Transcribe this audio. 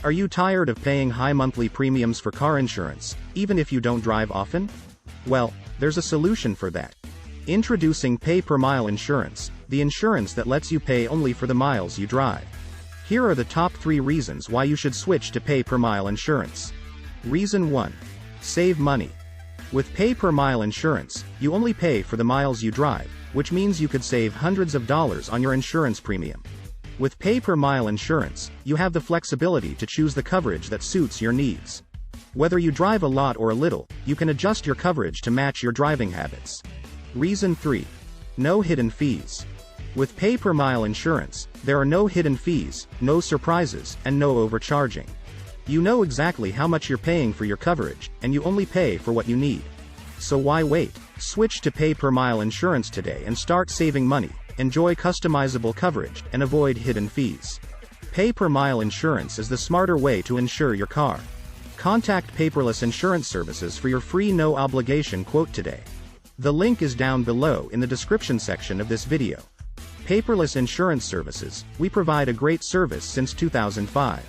Are you tired of paying high monthly premiums for car insurance, even if you don't drive often? Well, there's a solution for that. Introducing pay-per-mile insurance, the insurance that lets you pay only for the miles you drive. Here are the top 3 reasons why you should switch to pay-per-mile insurance. Reason 1. Save money. With pay-per-mile insurance, you only pay for the miles you drive, which means you could save hundreds of dollars on your insurance premium. With pay-per-mile insurance, you have the flexibility to choose the coverage that suits your needs. Whether you drive a lot or a little, you can adjust your coverage to match your driving habits. Reason 3. No hidden fees. With pay-per-mile insurance, there are no hidden fees, no surprises, and no overcharging. You know exactly how much you're paying for your coverage, and you only pay for what you need. So why wait? Switch to pay-per-mile insurance today and start saving money. Enjoy customizable coverage, and avoid hidden fees. Pay-per-mile insurance is the smarter way to insure your car. Contact Paperless Insurance Services for your free no-obligation quote today. The link is down below in the description section of this video. Paperless Insurance Services, we provide a great service since 2005.